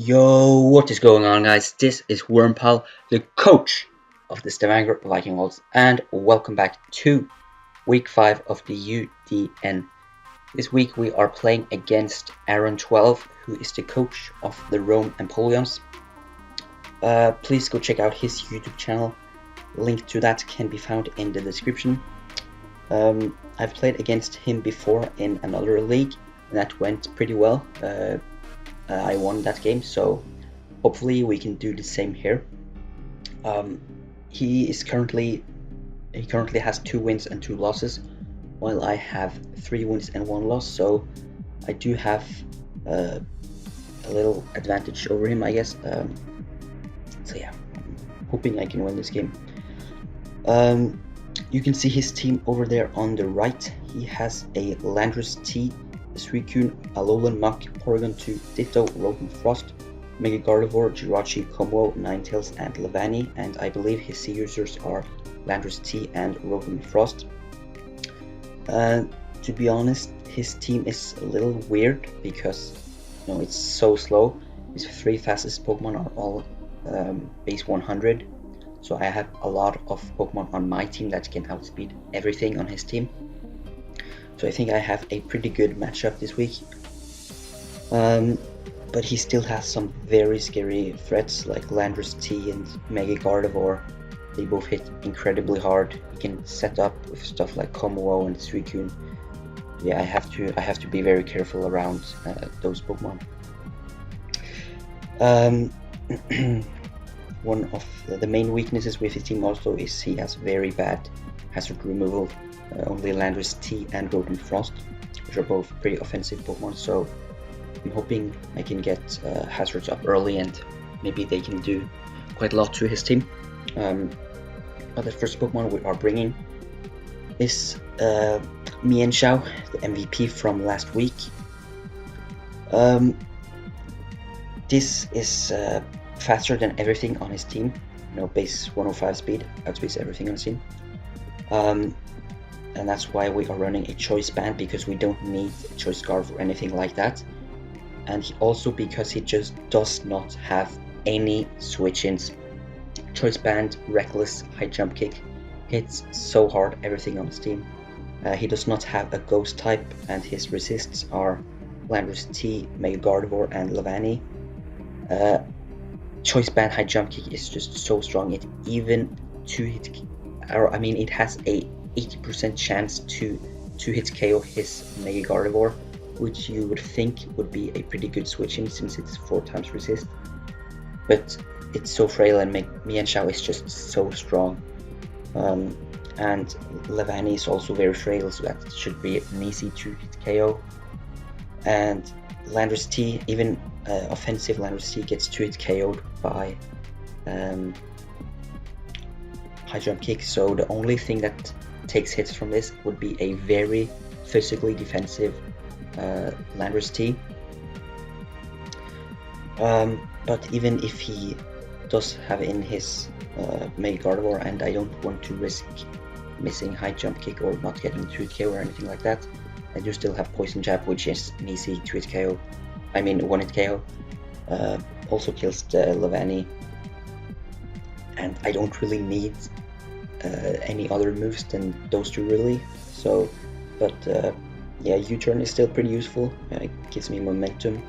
Yo, what is going on, guys? This is Wormpal, the coach of the Stavanger Vikingvolts, and welcome back to week 5 of the UDN. This week we are playing against Aaron12, who is the coach of the Rome Empoleons. Please go check out his YouTube channel. Link to that can be found in the description. I've played against him before in another league, and that went pretty well. I won that game, so hopefully we can do the same here. He currently has 2 wins and 2 losses, while I have 3 wins and 1 loss. So I do have a little advantage over him, I guess. So yeah, I'm hoping I can win this game. You can see his team over there on the right. He has a Landris T, Suicune, Alolan Muck, Porygon 2, Ditto, Rodent Frost, Mega Gardevoir, Jirachi, Combo, Ninetales, and Levani, and I believe his C users are Landris T and Rodent Frost. To be honest, his team is a little weird because it's so slow. His 3 fastest Pokemon are all base 100, so I have a lot of Pokemon on my team that can outspeed everything on his team. So I think I have a pretty good matchup this week. But he still has some very scary threats like Landris T and Mega Gardevoir. They both hit incredibly hard. He can set up with stuff like Combo and Suicune. Yeah, I have to be very careful around those Pokemon. One of the main weaknesses with his team also is he has very bad hazard removal. Only Landris T and Rodent Frost, which are both pretty offensive Pokemon, so I'm hoping I can get hazards up early and maybe they can do quite a lot to his team. But the first Pokemon we are bringing is MALICIOUS, the MVP from last week. This is faster than everything on his team. Base 105 speed, outspeeds everything on his team. And that's why we are running a choice band, because we don't need a choice scarf or anything like that. And also because he just does not have any switch-ins. Choice band, reckless, high jump kick, hits so hard everything on his team. He does not have a ghost type, and his resists are Landris T, Mega Gardevoir, and Levani. Choice band high jump kick is just so strong. It even it has a 80% chance to hit KO his Mega Gardevoir, which you would think would be a pretty good switch-in since it's 4 times resist. But it's so frail, and MALICIOUS is just so strong. And Levani is also very frail, so that should be an easy to hit KO. And Landris T, even offensive Landris T, gets 2 hit KO'd by high jump kick, so the only thing that takes hits from this would be a very physically defensive Landris T. But even if he does have in his Mega Gardevoir, and I don't want to risk missing high jump kick or not getting 2 hit KO or anything like that, I do still have Poison Jab, which is an easy 2 hit KO. 1 hit KO. Also kills the Levani, and I don't really need any other moves than those 2 really. So, but yeah, U-turn is still pretty useful. It gives me momentum.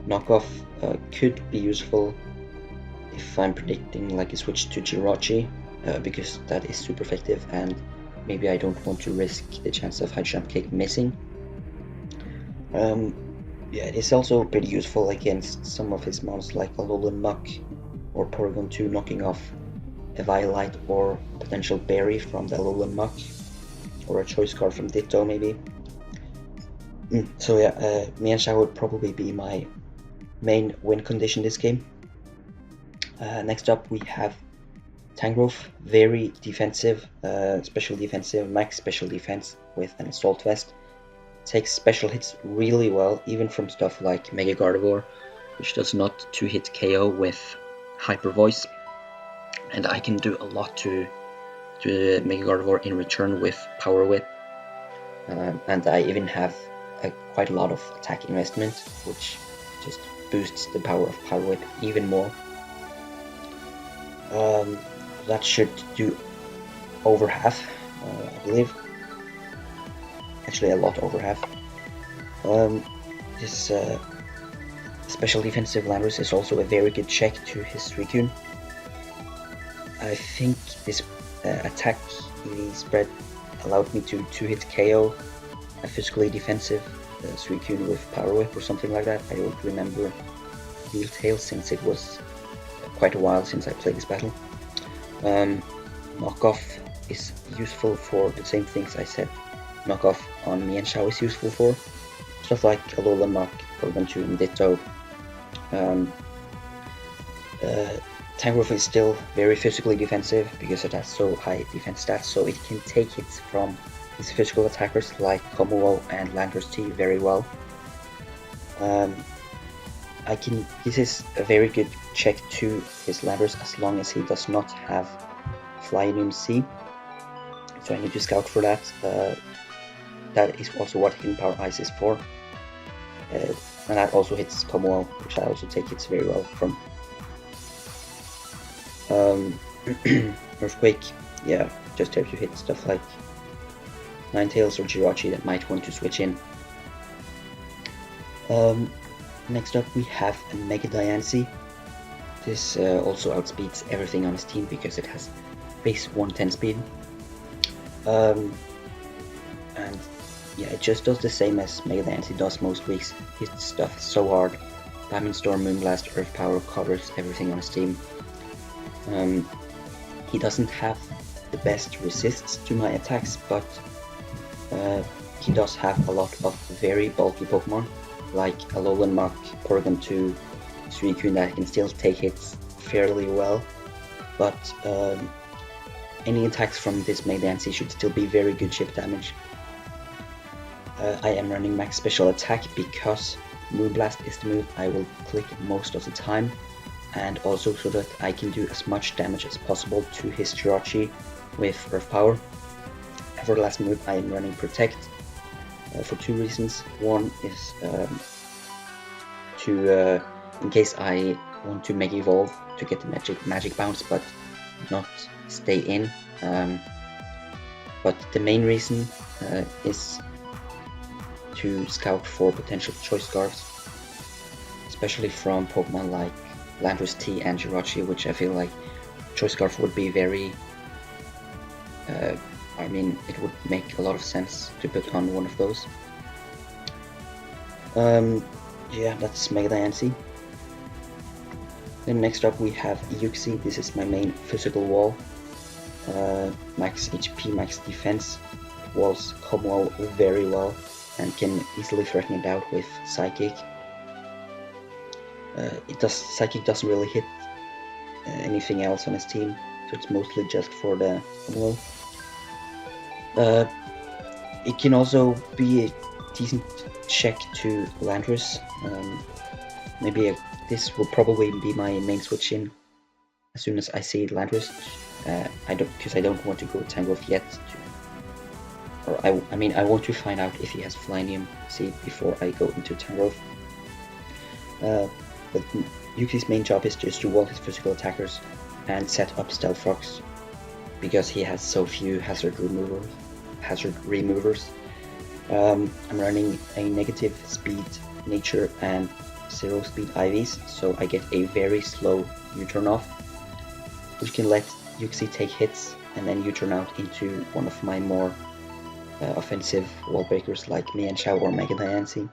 Knockoff could be useful if I'm predicting like a switch to Jirachi, because that is super effective, and maybe I don't want to risk the chance of high jump kick missing. Yeah, it is also pretty useful against some of his mons like Alolan Muck or Porygon 2, knocking off a Violite or potential Berry from the Alolan Muck, or a choice card from Ditto maybe. So yeah, MALICIOUS would probably be my main win condition this game. Next up we have Tangrowth, very defensive, special defensive, max special defense with an Assault Vest. Takes special hits really well, even from stuff like Mega Gardevoir, which does not 2 hit KO with Hyper Voice. And I can do a lot to Mega Gardevoir in return with Power Whip. And I even have quite a lot of attack investment, which just boosts the power of Power Whip even more. That should do over half, I believe. Actually, a lot over half. This special defensive Landorus is also a very good check to his Suicune. I think this attack EV spread allowed me to 2-hit KO a physically defensive Suicune with Power Whip or something like that. I don't remember details since it was quite a while since I played this battle. Knockoff is useful for the same things I said Knockoff on Mienshao is useful for. Stuff like Alolan Mach, Porygon 2 and Ditto. Tangrowth is still very physically defensive because it has so high defense stats, so it can take hits from his physical attackers like Komuo and Landorus T very well. This is a very good check to his Landorus as long as he does not have Flyinium C. So I need to scout for that. That is also what Hidden Power Ice is for. And that also hits Komuo, which I also take hits very well from. Earthquake, yeah, just have to hit stuff like Ninetales or Jirachi that might want to switch in. Next up we have a Mega Diancie. This also outspeeds everything on his team because it has base 110 speed. And yeah, it just does the same as Mega Diancie does most weeks. Hits stuff so hard. Diamond Storm, Moonblast, Earth Power covers everything on his team. He doesn't have the best resists to my attacks, but he does have a lot of very bulky Pokemon, like Alolan Mach, Porygon 2, Suicune that can still take hits fairly well, but any attacks from this Mega Diancie should still be very good chip damage. I am running max special attack because Moonblast is the move I will click most of the time, and also so that I can do as much damage as possible to his Jirachi with Earth Power. For the last move I am running Protect for two reasons. One is in case I want to Mega Evolve to get the magic bounce but not stay in. But the main reason is to scout for potential Choice Scarves, especially from Pokemon like Landorus T and Jirachi, which I feel like Choice Scarf would be very I mean, it would make a lot of sense to put on one of those. Yeah, that's Mega Diancie. Then next up we have Uxie. This is my main physical wall. Max HP, max defense. It walls Komuo very well and can easily threaten it out with Psychic. Psychic doesn't really hit anything else on his team, so it's mostly just for the Komuo. It can also be a decent check to Landorus. This will probably be my main switch in as soon as I see Landorus. Because I don't want to go Tangrowth yet. I want to find out if he has Flyinium C before I go into Tangrowth. But Yuki's main job is just to wall his physical attackers and set up Stealth Rocks, because he has so few hazard removers. I'm running a negative speed nature and 0 speed IVs, so I get a very slow U-turn off, which can let Uxie take hits and then U-turn out into one of my more offensive wall breakers like Mienshao or Mega Diancie.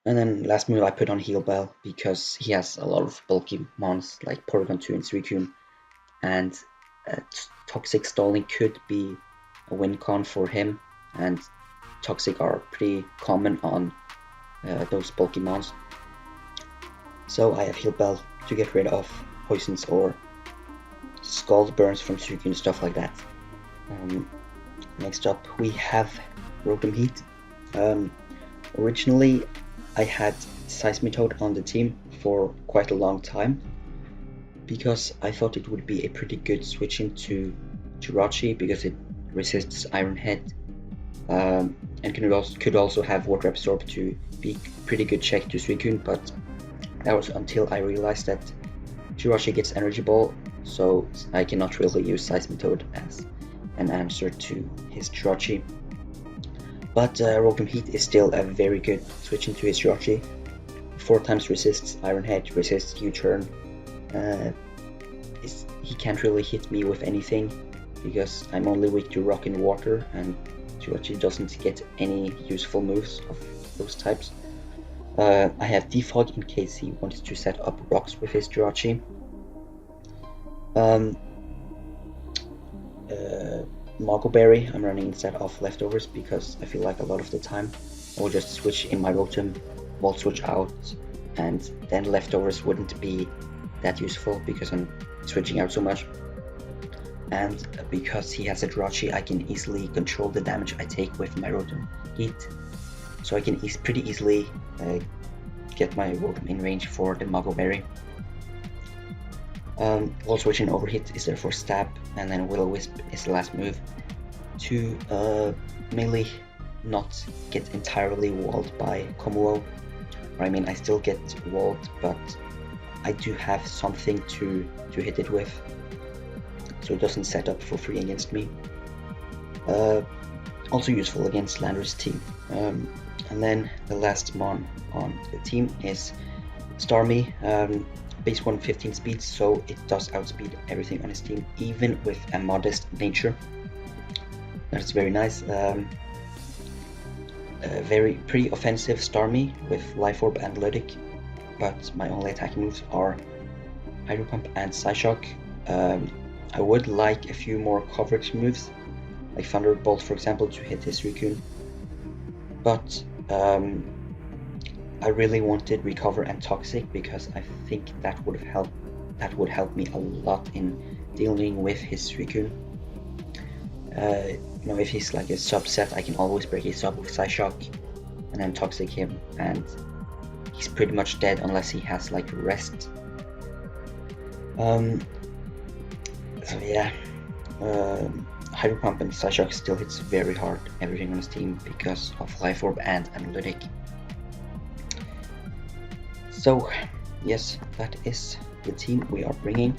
And then last move I put on Heal Bell because he has a lot of bulky mons like Porygon 2 and Suicune, and Toxic stalling could be a win con for him, and Toxic are pretty common on those bulky mons. So I have Heal Bell to get rid of poisons or scald burns from Suicune, stuff like that. Next up we have Rotom Heat. Originally I had Seismitoad on the team for quite a long time because I thought it would be a pretty good switch into Jirachi because it resists Iron Head. and could also have Water Absorb to be pretty good check to Suicune, but that was until I realized that Jirachi gets Energy Ball, so I cannot really use Seismitoad as an answer to his Jirachi. But Rotom Heat is still a very good switch into his Jirachi. 4 times resists Iron Head, resists U-turn. He can't really hit me with anything because I'm only weak to Rock and Water, and Jirachi doesn't get any useful moves of those types. I have Defog in case he wants to set up rocks with his Jirachi. Mago Berry I'm running instead of Leftovers because I feel like a lot of the time I will just switch in my Rotom, Volt Switch out, and then Leftovers wouldn't be that useful because I'm switching out so much. And because he has a Jirachi, I can easily control the damage I take with my Rotom Heat, so I can pretty easily get my Rotom in range for the Mago Berry. Volt Switch and Overhit is there for stab, and then Will-O-Wisp is the last move to melee not get entirely walled by Komuo. Or I mean, I still get walled, but I do have something to hit it with, so it doesn't set up for free against me. Also useful against Landorus T. And then the last mon on the team is Starmie. Base 115 speed, so it does outspeed everything on his team, even with a modest nature. That's very nice. Very pretty offensive Starmie with Life Orb and Ludic, but my only attacking moves are Hydro Pump and Psyshock. I would like a few more coverage moves, like Thunderbolt for example, to hit his Suicune, but I really wanted Recover and Toxic because I think that would help me a lot in dealing with his Suicune. You know, if he's like a subset, I can always break his sub with Psyshock and then Toxic him, and he's pretty much dead unless he has like Rest. So yeah, Hydro Pump and Psyshock still hits very hard everything on his team because of Life Orb and Analytic. So yes, that is the team we are bringing.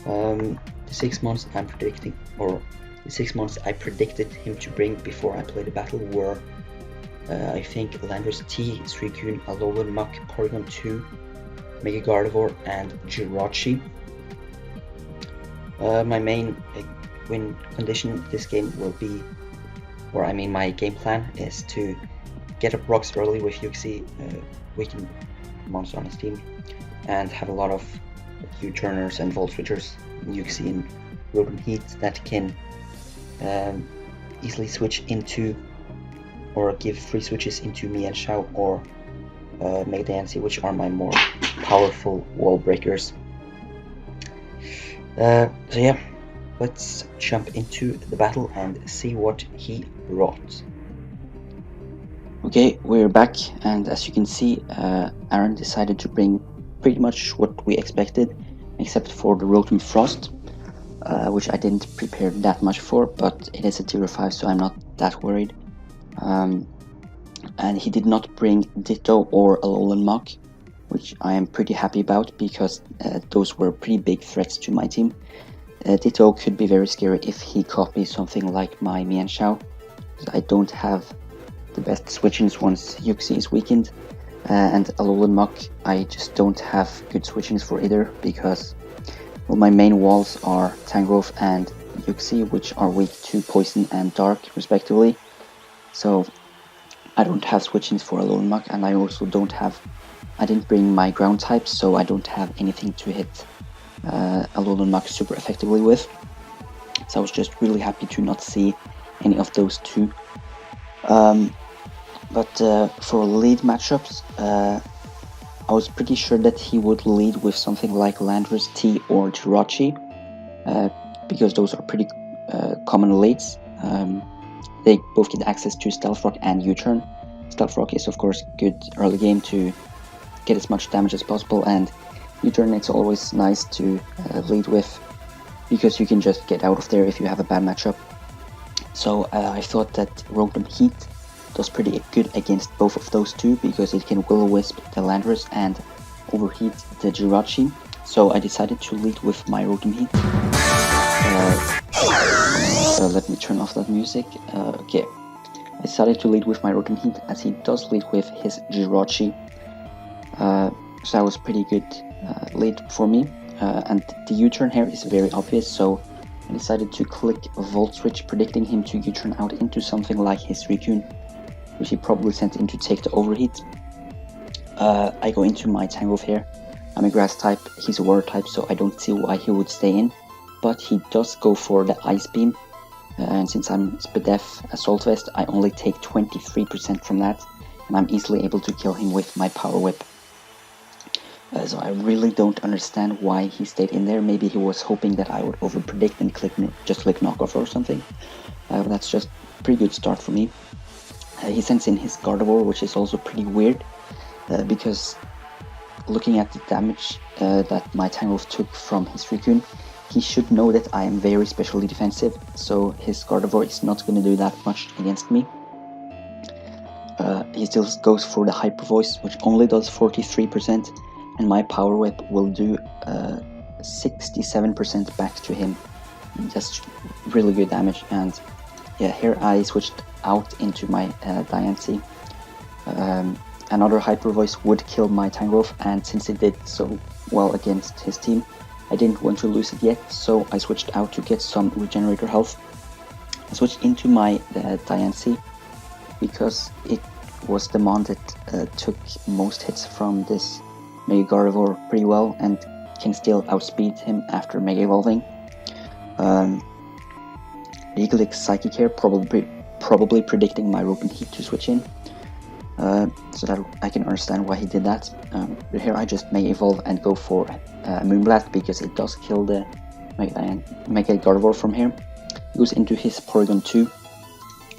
The 6 months I'm predicting, or the 6 months I predicted him to bring before I played the battle were I think Landorus T, Suicune, Alolan Muck, Porygon 2, Mega Gardevoir, and Jirachi. My main win condition this game will be, or I mean my game plan is to get up rocks early with Uxie, weaken monster on his team, and have a lot of U-turners and Volt Switchers, Uxie and Rotom Heat that can easily switch into or give free switches into Mienshao or Mega Diancie, which are my more powerful wall breakers. So yeah, let's jump into the battle and see what he brought. Okay, we're back, and as you can see, Aaron decided to bring pretty much what we expected, except for the Rotom Frost, which I didn't prepare that much for, but it is a tier 5, so I'm not that worried. And he did not bring Ditto or Alolan Muck, which I am pretty happy about because those were pretty big threats to my team. Ditto could be very scary if he copies something like my Mienshao, because I don't have the best switch-ins once Uxie is weakened, and Alolan Muck I just don't have good switch-ins for either because, well, my main walls are Tangrowth and Uxie, which are weak to Poison and Dark respectively, so I don't have switch-ins for Alolan Muck, and I also I didn't bring my ground types, so I don't have anything to hit Alolan Muck super effectively with, so I was just really happy to not see any of those two. But for lead matchups, I was pretty sure that he would lead with something like Landorus T or Jirachi, because those are pretty common leads. They both get access to Stealth Rock and U-turn. Stealth Rock is of course good early game to get as much damage as possible, and U-turn it's always nice to lead with because you can just get out of there if you have a bad matchup. So I thought that Rotom Heat does pretty good against both of those two because it can will-o-wisp the Landorus and overheat the Jirachi. So I decided to lead with my Rotom Heat. Let me turn off that music. Okay, I decided to lead with my Rotom Heat as he does lead with his Jirachi. So that was pretty good lead for me. And the U-turn here is very obvious, so I decided to click a Volt Switch, predicting him to U-turn out into something like his Suicune, which he probably sent in to take the overheat. I go into my Tangrowth here. I'm a grass type, he's a water type, so I don't see why he would stay in, but he does go for the Ice Beam, and since I'm Spadef Assault Vest, I only take 23% from that, and I'm easily able to kill him with my Power Whip. So I really don't understand why he stayed in there. Maybe he was hoping that I would overpredict and just click knockoff or something. That's just a pretty good start for me. He sends in his Gardevoir, which is also pretty weird, because looking at the damage that my Tangrowth took from his Suicune, he should know that I am very specially defensive, so his Gardevoir is not going to do that much against me. He still goes for the Hyper Voice, which only does 43%, and my Power Whip will do 67% back to him. Just really good damage. And yeah, here I switched out into my Diancie. Another Hyper Voice would kill my Tangrowth, and since it did so well against his team, I didn't want to lose it yet, so I switched out to get some Regenerator health. I switched into my Diancie because it was the mon that took most hits from this Mega Gardevoir pretty well and can still outspeed him after Mega Evolving. GlitchxCity Psychic here, probably predicting my Rotom Heat to switch in, so that I can understand why he did that. But here I just Mega Evolve and go for Moonblast because it does kill the Mega Gardevoir from here. He goes into his Porygon 2,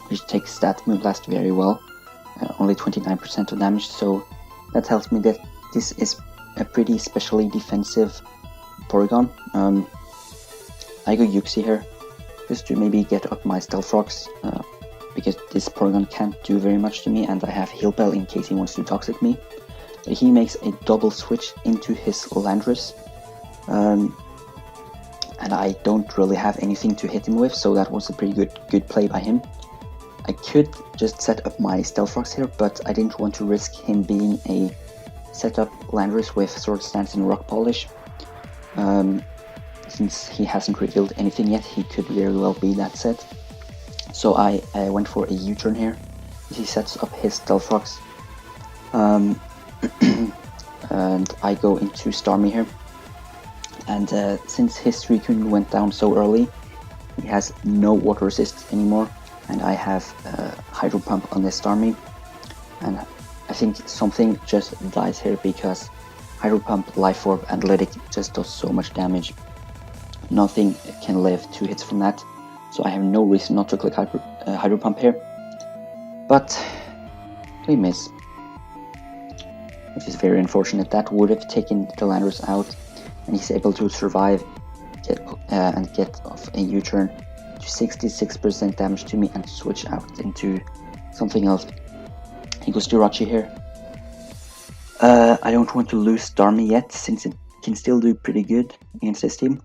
which takes that Moonblast very well, only 29% of damage, so that tells me that this is a pretty specially defensive Porygon. I go Uxie here, just to maybe get up my Stealth Rocks, because this Porygon can't do very much to me, and I have Heal Bell in case he wants to Toxic me. He makes a double switch into his Landorus, and I don't really have anything to hit him with, so that was a pretty good play by him. I could just set up my Stealth Rocks here, but I didn't want to risk him being a setup Landorus with Sword Stance and Rock Polish. Since he hasn't revealed anything yet, he could very well be that set. So I went for a U-turn here. He sets up his Stealth Rocks. And I go into Starmie here. And since his Suicune went down so early, he has no Water Resist anymore. And I have Hydro Pump on this Starmie. And I think something just dies here because Hydro Pump, Life Orb, and Athletic just does so much damage. Nothing can live 2 hits from that, so I have no reason not to click Hydro Pump here. But we miss, which is very unfortunate. That would have taken the Landorus out, and he's able to survive and get off a U-turn to 66% damage to me and switch out into something else. He goes Jirachi here. I don't want to lose Starmie yet, since it can still do pretty good against this team.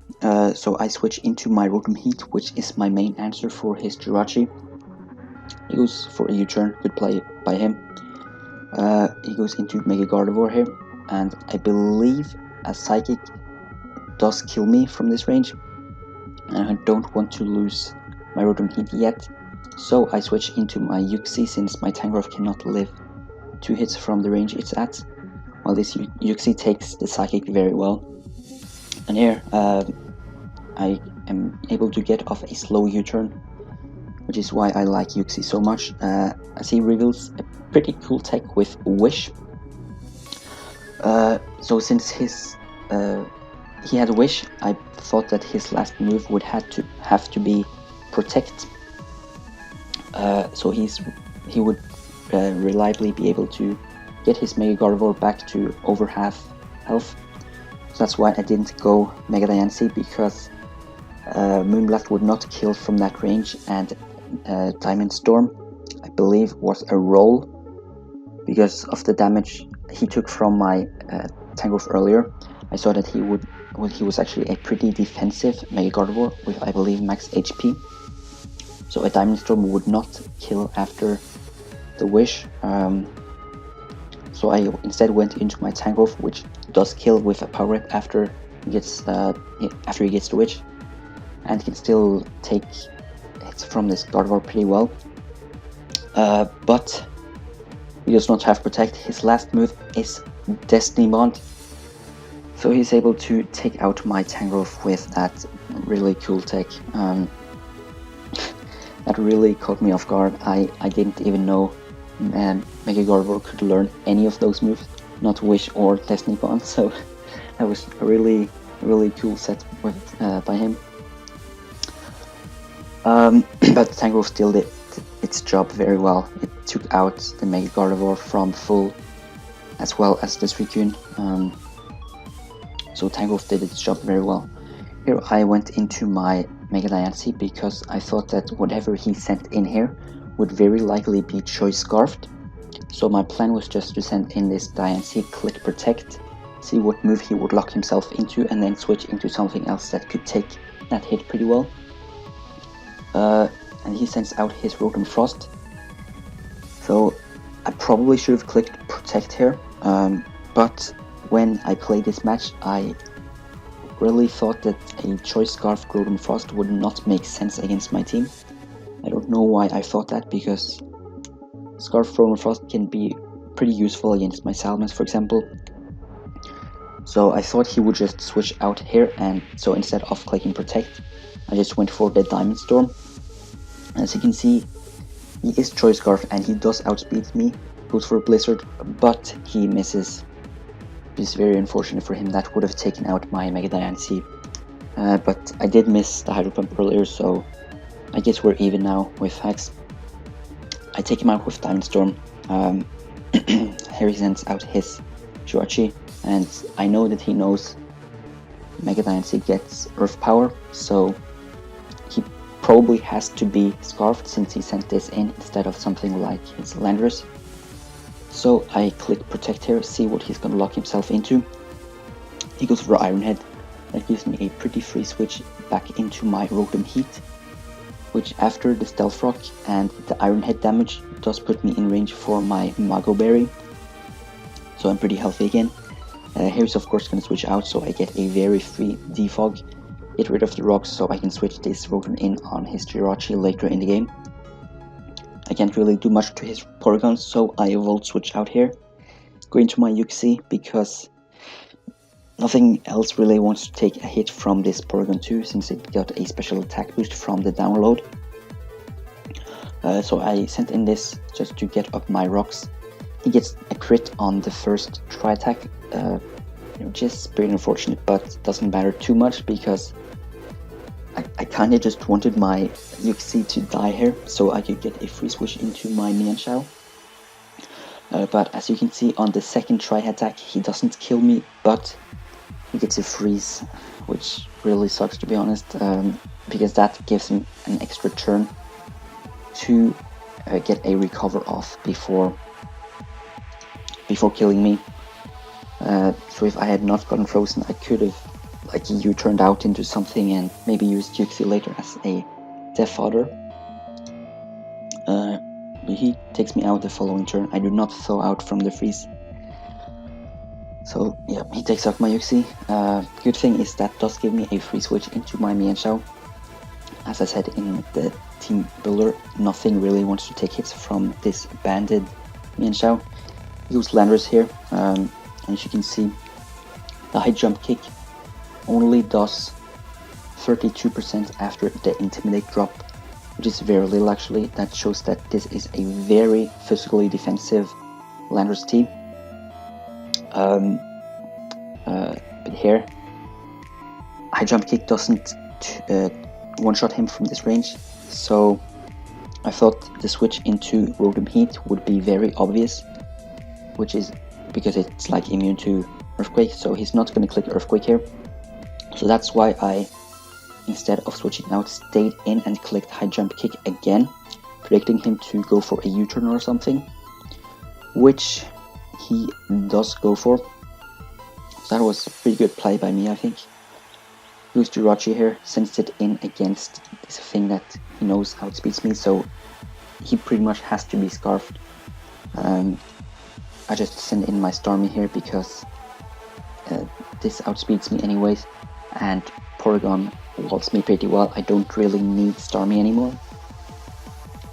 So I switch into my Rotom Heat, which is my main answer for his Jirachi. He goes for a U-turn, good play by him. He goes into Mega Gardevoir here, and I believe a Psychic does kill me from this range. And I don't want to lose my Rotom Heat yet, so I switch into my Uxie since my Tangrowth cannot live 2 hits from the range it's at, while this Uxie takes the Psychic very well. And here I am able to get off a slow U-turn, which is why I like Uxie so much, as he reveals a pretty cool tech with Wish. So since he had a Wish, I thought that his last move would have to be Protect. So he would reliably be able to get his Mega Gardevoir back to over half health. So that's why I didn't go Mega Diancie, because Moonblast would not kill from that range, and Diamond Storm, I believe was a roll because of the damage he took from my Tangrowth earlier. I saw that he was actually a pretty defensive Mega Gardevoir with, I believe, max HP. So a Diamond Storm would not kill after the Wish. So I instead went into my Tangrowth, which does kill with a Power Rep after he gets the Wish, and he can still take hits from this Gardevoir pretty well. But he does not have Protect. His last move is Destiny Bond, so he's able to take out my Tangrowth with that really cool tech. That really caught me off guard. I didn't even know Mega Gardevoir could learn any of those moves, not Wish or Destiny Bond, so that was a really cool set with by him. But Tangrowth still did its job very well. It took out the Mega Gardevoir from full, as well as the Suicune. So Tangrowth did its job very well. Here I went into my Mega Diancie because I thought that whatever he sent in here would very likely be Choice Scarfed. So my plan was just to send in this Diancie, click Protect, see what move he would lock himself into, and then switch into something else that could take that hit pretty well. And he sends out his Rotom Frost. So I probably should have clicked Protect here, but when I played this match, I really thought that a Choice Scarf Rotom Frost would not make sense against my team. I don't know why I thought that, because Scarf Rotom Frost can be pretty useful against my Salamence, for example. So I thought he would just switch out here, and so instead of clicking Protect, I just went for the Diamond Storm. As you can see, he is Choice Scarf and he does outspeed me, goes for a Blizzard, but he misses. It's very unfortunate for him. That would have taken out my Mega Diancie. But I did miss the Hydro Pump earlier, so I guess we're even now with hacks. I take him out with Diamond Storm. Here he sends out his Jirachi, and I know that he knows Mega Diancie gets Earth Power, so he probably has to be Scarfed since he sent this in instead of something like his Landorus. So I click Protect here, see what he's gonna lock himself into. He goes for Iron Head. That gives me a pretty free switch back into my Rotom Heat, which after the Stealth Rock and the Iron Head damage does put me in range for my Mago Berry. So I'm pretty healthy again. Here's of course gonna switch out, so I get a very free Defog. Get rid of the rocks so I can switch this Rotom in on his Jirachi later in the game. I can't really do much to his Porygon, so I Volt Switch out here. Go into my UDN because nothing else really wants to take a hit from this Porygon 2 since it got a special attack boost from the download. So I sent in this just to get up my rocks. He gets a crit on the first try attack, which is pretty unfortunate, but doesn't matter too much because I kinda just wanted my UDN to die here so I could get a free switch into my Mienshao. But as you can see on the second try attack, he doesn't kill me, but he gets a freeze, which really sucks to be honest, because that gives him an extra turn to get a recover off before killing me. So if I had not gotten frozen, I could have U-turned out into something and maybe used UDN later as a Death Fodder. He takes me out the following turn. I do not thaw out from the freeze. So yeah, he takes out my UDN. Good thing is that does give me a free switch into my Mienshao. As I said in the team builder, nothing really wants to take hits from this banded Mienshao. Use Landorus here, and as you can see, the high jump kick only does 32% after the Intimidate drop, which is very little actually. That shows that this is a very physically defensive Landorus team. But here, high jump kick doesn't one-shot him from this range, so I thought the switch into Rotom Heat would be very obvious, which is because it's like immune to Earthquake, so he's not going to click Earthquake here. So that's why I, instead of switching out, stayed in and clicked High Jump Kick again. predicting him to go for a U-turn or something, which he does go for. So that was a pretty good play by me, I think. Goes to Jirachi here, sends it in against this thing that he knows outspeeds me, so he pretty much has to be scarfed. I just send in my Starmie here because this outspeeds me anyways, and Porygon walls me pretty well. I don't really need Starmie anymore,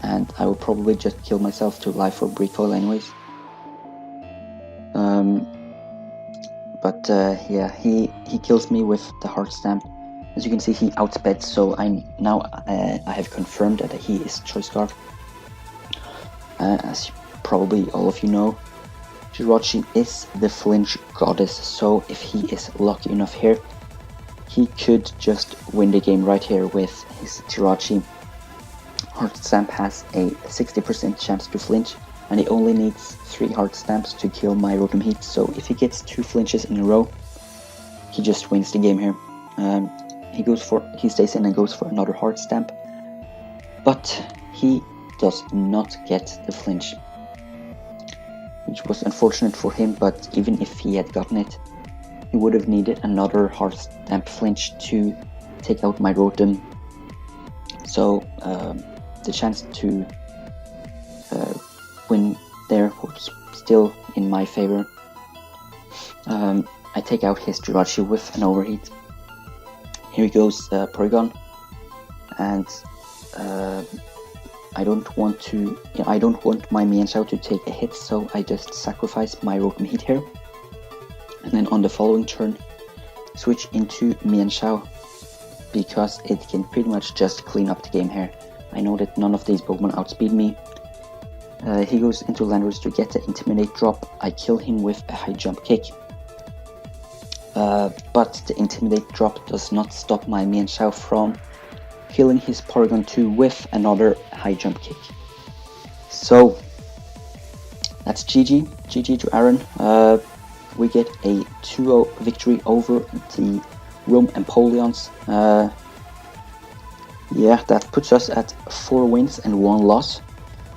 and I will probably just kill myself to Life Orb recoil anyways. Yeah, he kills me with the Heart Stamp. As you can see, he outsped, so I have confirmed that he is Choice Scarf. As probably all of you know, Jirachi is the flinch goddess, so if he is lucky enough here, he could just win the game right here with his Jirachi. Heart Stamp has a 60% chance to flinch, and he only needs 3 Heart Stamps to kill my Rotom Heat, so if he gets 2 flinches in a row, he just wins the game here. He stays in and goes for another Heart Stamp, but he does not get the flinch, which was unfortunate for him, but even if he had gotten it, he would have needed another Heart Stamp flinch to take out my Rotom, so the chance to win there was still in my favor. I take out his Jirachi with an Overheat. Here he goes, Porygon, and I don't want my Mienshao to take a hit, so I just sacrifice my Rotom Heat here, and then on the following turn switch into Mienshao because it can pretty much just clean up the game here. I know that none of these Pokemon outspeed me. He goes into Landorus to get the Intimidate drop. I kill him with a High Jump Kick. But the Intimidate drop does not stop my Mienshao from killing his Porygon 2 with another High Jump Kick. So that's GG. GG to Aaron. We get a 2-0 victory over the Rome Empoleons. Yeah, that puts us at 4 wins and 1 loss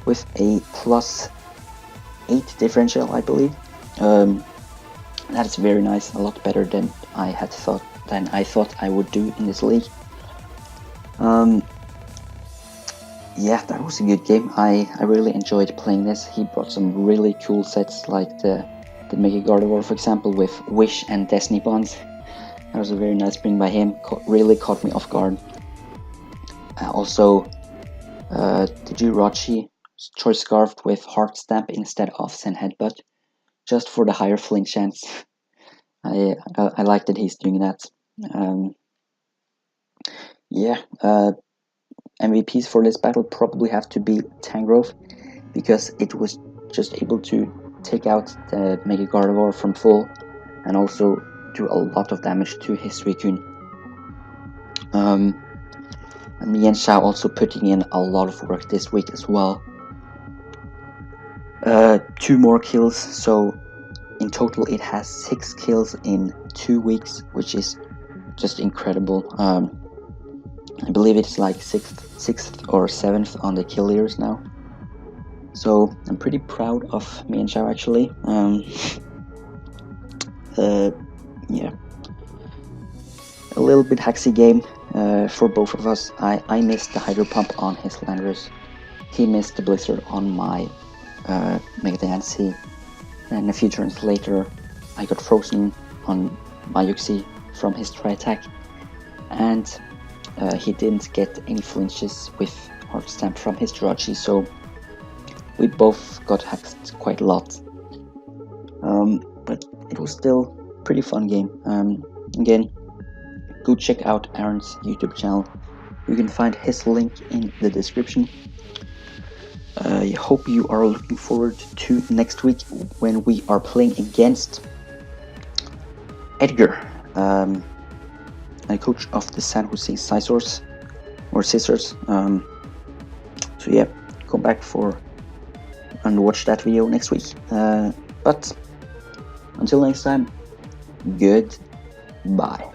with a +8 differential, I believe. That is very nice, a lot better than I thought I would do in this league. Yeah, that was a good game. I really enjoyed playing this. He brought some really cool sets, like the Mega Gardevoir, for example, with Wish and Destiny Bonds. That was a very nice bring by him. Really caught me off guard. Also, the Jirachi Choice Scarf with Heart Stamp instead of Zen Headbutt, just for the higher flinch chance. I like that he's doing that. Yeah, MVPs for this battle probably have to be Tangrowth, because it was just able to take out the Mega Gardevoir from full and also do a lot of damage to his Suicune. And Mienshao also putting in a lot of work this week as well. 2 more kills, so in total it has 6 kills in 2 weeks, which is just incredible. I believe it's like 6th or 7th on the kill leaders now. So I'm pretty proud of Mienshao actually. Yeah, a little bit hacksy game for both of us. I missed the Hydro Pump on his Landorus. He missed the Blizzard on my Mega Diancie. And a few turns later, I got frozen on my Uxie from his Tri-Attack. And he didn't get any flinches with Heart Stamp from his Jirachi, so we both got hacked quite a lot. But it was still a pretty fun game. Again, go check out Aaron's YouTube channel. You can find his link in the description. I hope you are looking forward to next week when we are playing against Edgar, a coach of the San Jose Scissors. So yeah, come back and watch that video next week. But until next time, goodbye.